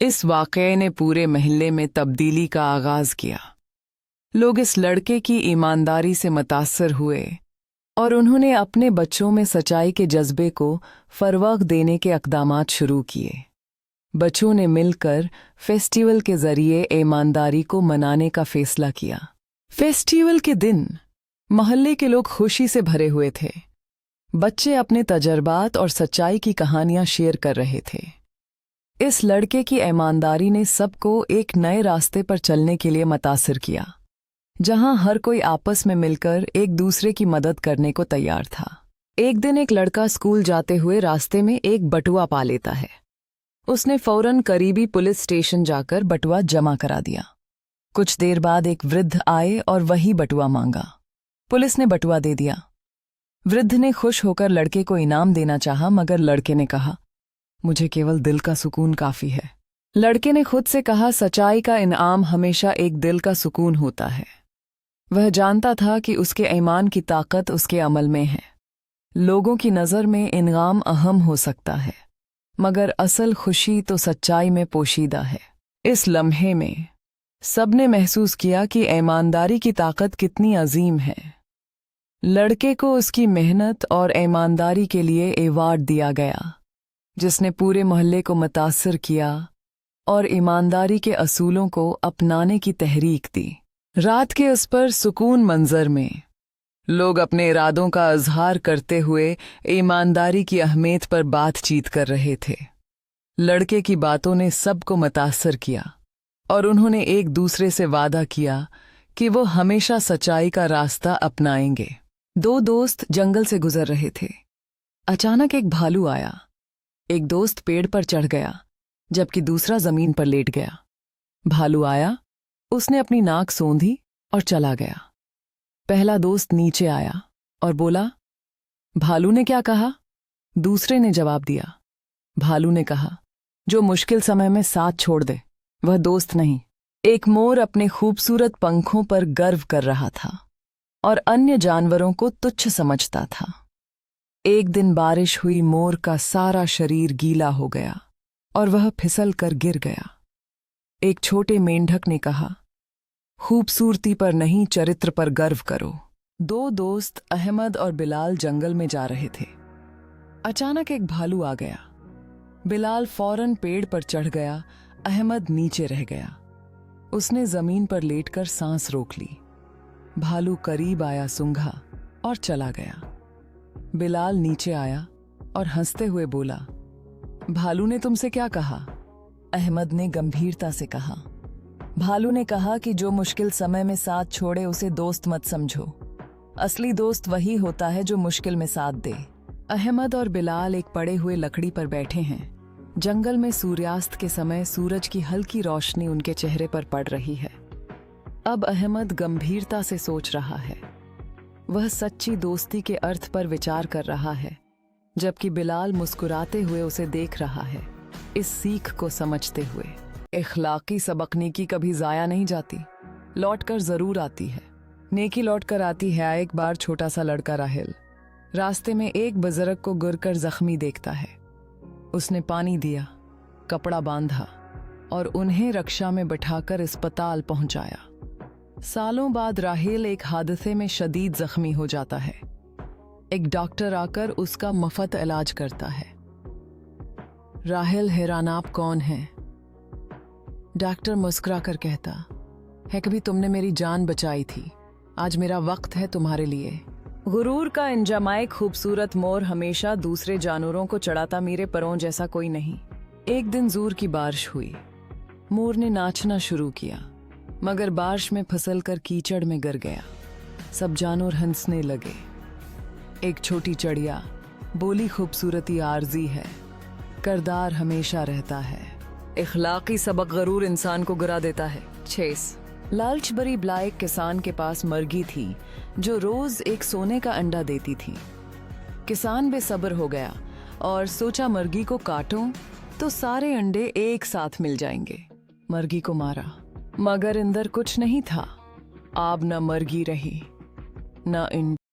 इस वाक़ये ने पूरे मोहल्ले में तब्दीली का आगाज़ किया। लोग इस लड़के की ईमानदारी से मुतासर हुए और उन्होंने अपने बच्चों में सच्चाई के जज्बे को फ़रोग़ देने के इक़दामात शुरू किए। बच्चों ने मिलकर फेस्टिवल के ज़रिए ईमानदारी को मनाने का फ़ैसला किया। फेस्टिवल के दिन मोहल्ले के लोग खुशी से भरे हुए थे। बच्चे अपने तजर्बात और सच्चाई की कहानियां शेयर कर रहे थे। इस लड़के की ईमानदारी ने सबको एक नए रास्ते पर चलने के लिए मुतासिर किया, जहां हर कोई आपस में मिलकर एक दूसरे की मदद करने को तैयार था। एक दिन एक लड़का स्कूल जाते हुए रास्ते में एक बटुआ पा लेता है। उसने फौरन करीबी पुलिस स्टेशन जाकर बटुआ जमा करा दिया। कुछ देर बाद एक वृद्ध आए और वही बटुआ मांगा। पुलिस ने बटुआ दे दिया। वृद्ध ने खुश होकर लड़के को इनाम देना चाहा, मगर लड़के ने कहा, मुझे केवल दिल का सुकून काफ़ी है। लड़के ने खुद से कहा, सच्चाई का इनाम हमेशा एक दिल का सुकून होता है। वह जानता था कि उसके ईमान की ताकत उसके अमल में है। लोगों की नज़र में इनाम अहम हो सकता है, मगर असल खुशी तो सच्चाई में पोशीदा है। इस लम्हे में सबने महसूस किया कि ईमानदारी की ताकत कितनी अजीम है। लड़के को उसकी मेहनत और ईमानदारी के लिए एवार्ड दिया गया, जिसने पूरे मोहल्ले को मुतासिर किया और ईमानदारी के असूलों को अपनाने की तहरीक दी। रात के उस पर सुकून मंजर में लोग अपने इरादों का इजहार करते हुए ईमानदारी की अहमियत पर बातचीत कर रहे थे। लड़के की बातों ने सबको मुतासिर किया और उन्होंने एक दूसरे से वादा किया कि वो हमेशा सच्चाई का रास्ता अपनाएंगे। दो दोस्त जंगल से गुजर रहे थे। अचानक एक भालू आया। एक दोस्त पेड़ पर चढ़ गया, जबकि दूसरा जमीन पर लेट गया। भालू आया, उसने अपनी नाक सोंधी और चला गया। पहला दोस्त नीचे आया और बोला, भालू ने क्या कहा? दूसरे ने जवाब दिया, भालू ने कहा, जो मुश्किल समय में साथ छोड़ दे वह दोस्त नहीं। एक मोर अपने खूबसूरत पंखों पर गर्व कर रहा था और अन्य जानवरों को तुच्छ समझता था। एक दिन बारिश हुई, मोर का सारा शरीर गीला हो गया और वह फिसल कर गिर गया। एक छोटे मेंढक ने कहा, खूबसूरती पर नहीं, चरित्र पर गर्व करो। दो दोस्त अहमद और बिलाल जंगल में जा रहे थे। अचानक एक भालू आ गया। बिलाल फौरन पेड़ पर चढ़ गया, अहमद नीचे रह गया। उसने जमीन पर लेटकर सांस रोक ली। भालू करीब आया, सूंघा और चला गया। बिलाल नीचे आया और हंसते हुए बोला, भालू ने तुमसे क्या कहा? अहमद ने गंभीरता से कहा, भालू ने कहा कि जो मुश्किल समय में साथ छोड़े उसे दोस्त मत समझो। असली दोस्त वही होता है जो मुश्किल में साथ दे। अहमद और बिलाल एक पड़े हुए लकड़ी पर बैठे हैं। जंगल में सूर्यास्त के समय सूरज की हल्की रोशनी उनके चेहरे पर पड़ रही है। अब अहमद गंभीरता से सोच रहा है। वह सच्ची दोस्ती के अर्थ पर विचार कर रहा है, जबकि बिलाल मुस्कुराते हुए उसे देख रहा है, इस सीख को समझते हुए। इखलाकी सबक नेकी कभी ज़ाया नहीं जाती, लौटकर ज़रूर आती है। नेकी लौटकर आती है। एक बार छोटा सा लड़का राहिल रास्ते में एक बुजुर्ग को गिरकर जख्मी देखता है। उसने पानी दिया, कपड़ा बांधा और उन्हें रक्षा में बिठाकर अस्पताल पहुंचाया। सालों बाद राहेल एक हादसे में शदीद जख्मी हो जाता है। एक डॉक्टर आकर उसका मुफ्त इलाज करता है। राहेल हैरान, आप कौन हैं? डॉक्टर मुस्कुराकर कहता है, कभी तुमने मेरी जान बचाई थी, आज मेरा वक्त है तुम्हारे लिए। गुरूर का इंजमाए खूबसूरत मोर हमेशा दूसरे जानवरों को चढ़ाता, मेरे परों जैसा कोई नहीं। एक दिन जोर की बारिश हुई। मोर ने नाचना शुरू किया, मगर बारिश में फिसलकर कीचड़ में गिर गया। सब जानवर हंसने लगे। एक छोटी चिड़िया बोली, खूबसूरती आर्जी है, किरदार हमेशा रहता है। इखलाकी सबक गरूर इंसान को गिरा देता है। 6 लालच भरी ब्लाइक किसान के पास मुर्गी थी जो रोज एक सोने का अंडा देती थी। किसान बेसब्र हो गया और सोचा, मुर्गी को काटूं तो सारे अंडे एक साथ मिल जाएंगे। मुर्गी को मारा, मगर अंदर कुछ नहीं था। अब न मुर्गी रही न अंडे।